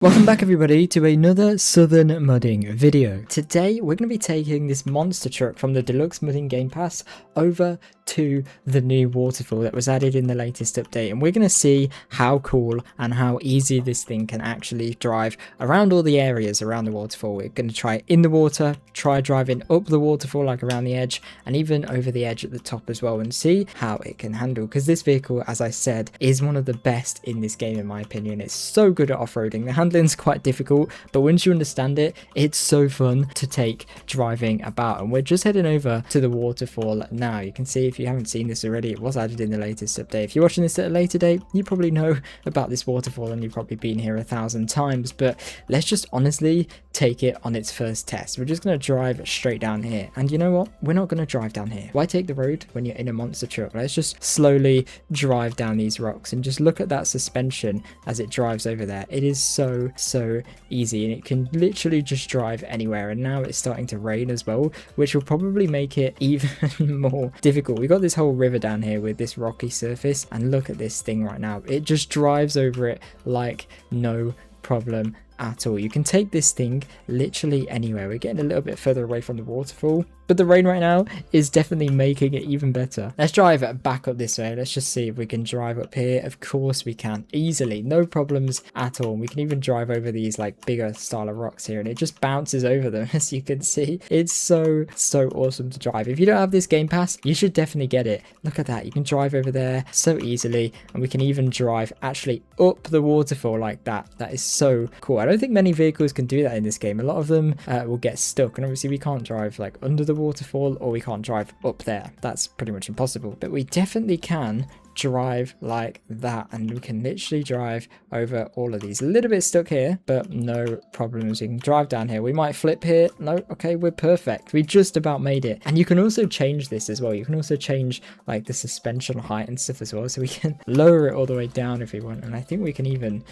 Welcome back everybody to another southern mudding video. Today we're going to be taking this monster truck from the deluxe mudding game pass over to the new waterfall that was added in the latest update, and we're going to see how cool and how easy this thing can actually drive around all the areas around the waterfall. We're going to try it in the water, try driving up the waterfall like around the edge, and even over the edge at the top as well, and see how it can handle, because this vehicle, as I said, is one of the best in this game in my opinion. It's so good at off-roading. The handling's quite difficult, but once you understand it, it's so fun to take driving about. And we're just heading over to the waterfall now. You can see, if you haven't seen this already, it was added in the latest update. If you're watching this at a later date, you probably know about this waterfall and you've probably been here 1,000 times, but let's just honestly take it on its first test. We're just going to drive straight down here, and you know what, we're not going to drive down here. Why take the road when you're in a monster truck? Let's just slowly drive down these rocks and just look at that suspension as it drives over there. It is so easy, and it can literally just drive anywhere. And now it's starting to rain as well, which will probably make it even more difficult. We got this whole river down here with this rocky surface, and look at this thing right now. It just drives over it like no problem at all. You can take this thing literally anywhere. We're getting a little bit further away from the waterfall, but the rain right now is definitely making it even better. Let's drive back up this way. Let's just see if we can drive up here. Of course we can, easily, no problems at all. We can even drive over these like bigger style of rocks here, and it just bounces over them. As you can see, it's so awesome to drive. If you don't have this game pass, you should definitely get it. Look at that, you can drive over there so easily, and we can even drive actually up the waterfall like that. That is so cool. I don't think many vehicles can do that in this game. A lot of them will get stuck, and obviously we can't drive like under the waterfall, or we can't drive up there. That's pretty much impossible, but we definitely can drive like that, and we can literally drive over all of these. A little bit stuck here, but no problems. We can drive down here. We might flip here. No, okay, we're perfect. We just about made it. And you can also change this as well. You can also change like the suspension height and stuff as well, so we can lower it all the way down if we want. And I think we can even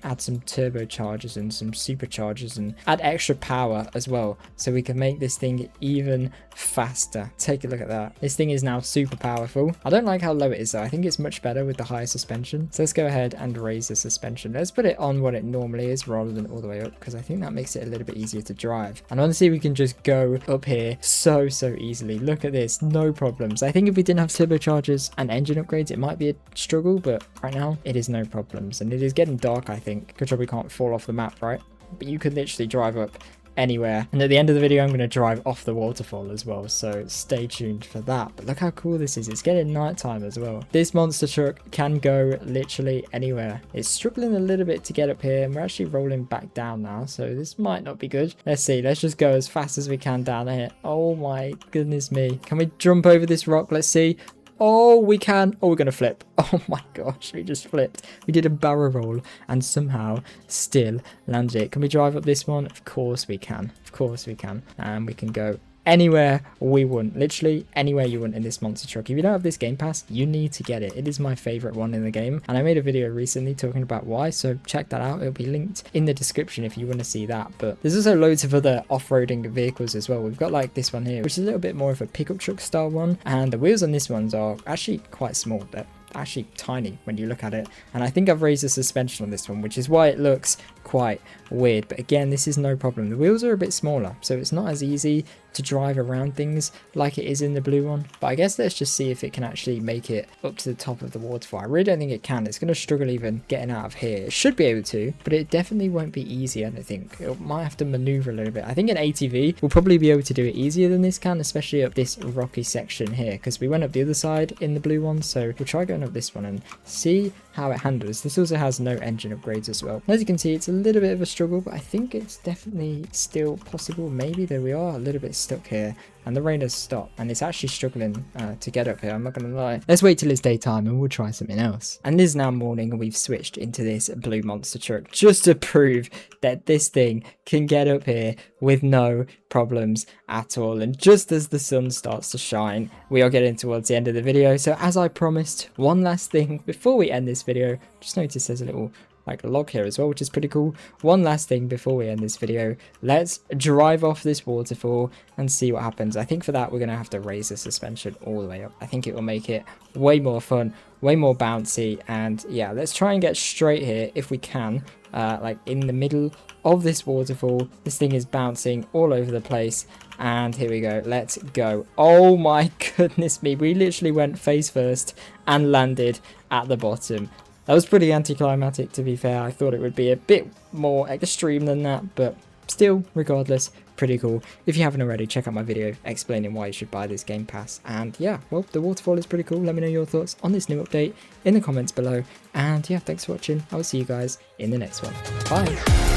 add some turbochargers and some superchargers and add extra power as well, so we can make this thing even faster. Take a look at that. This thing is now super powerful. I don't like how low it is though. I think it's much better with the higher suspension. So let's go ahead and raise the suspension. Let's put it on what it normally is rather than all the way up, because I think that makes it a little bit easier to drive. And honestly, we can just go up here so easily. Look at this, no problems. I think if we didn't have turbochargers and engine upgrades, it might be a struggle, but right now it is no problems. And it is getting dark, I think. Good job we can't fall off the map, right? But you could literally drive up anywhere, and at the end of the video I'm going to drive off the waterfall as well, so stay tuned for that. But look how cool this is. It's getting nighttime as well. This monster truck can go literally anywhere. It's struggling a little bit to get up here, and we're actually rolling back down now, so this might not be good. Let's see, let's just go as fast as we can down here. Oh my goodness me, can we jump over this rock? Let's see. Oh, we can. Oh, we're going to flip. Oh my gosh, we just flipped. We did a barrel roll and somehow still landed it. Can we drive up this one? Of course we can. Of course we can. And we can go anywhere we want. Literally anywhere you want in this monster truck. If you don't have this game pass, you need to get it. It is my favorite one in the game, and I made a video recently talking about why, so check that out. It'll be linked in the description if you want to see that. But there's also loads of other off-roading vehicles as well. We've got like this one here, which is a little bit more of a pickup truck style one, and the wheels on this ones are actually quite small. They're actually tiny when you look at it, and I think I've raised the suspension on this one, which is why it looks quite weird. But again, this is no problem. The wheels are a bit smaller, so it's not as easy to drive around things like it is in the blue one. But I guess let's just see if it can actually make it up to the top of the waterfall. I really don't think it can. It's going to struggle even getting out of here. It should be able to, but it definitely won't be easy. I don't think. It might have to maneuver a little bit. I think an ATV will probably be able to do it easier than this can, especially up this rocky section here, because we went up the other side in the blue one. So we'll try going up this one and see how it handles. This also has no engine upgrades as well. As you can see, it's a little bit of a struggle, but I think it's definitely still possible. Maybe, though we are a little bit stuck here, and the rain has stopped, and it's actually struggling to get up here. I'm not gonna lie. Let's wait till it's daytime and we'll try something else. And it is now morning, and we've switched into this blue monster truck just to prove that this thing can get up here with no problems at all. And just as the sun starts to shine, we are getting towards the end of the video. So as I promised, one last thing before we end this video. Just notice there's a little like a log here as well, which is pretty cool. One last thing before we end this video, let's drive off this waterfall and see what happens. I think for that we're going to have to raise the suspension all the way up. I think it will make it way more fun way more bouncy. And yeah, let's try and get straight here if we can, like in the middle of this waterfall. This thing is bouncing all over the place, and here we go. Let's go. Oh my goodness me, we literally went face first and landed at the bottom. That was pretty anticlimactic, to be fair. I thought it would be a bit more extreme than that, but still, regardless, pretty cool. If you haven't already, check out my video explaining why you should buy this Game Pass. And yeah, well, the waterfall is pretty cool. Let me know your thoughts on this new update in the comments below. And yeah, thanks for watching. I'll see you guys in the next one. Bye.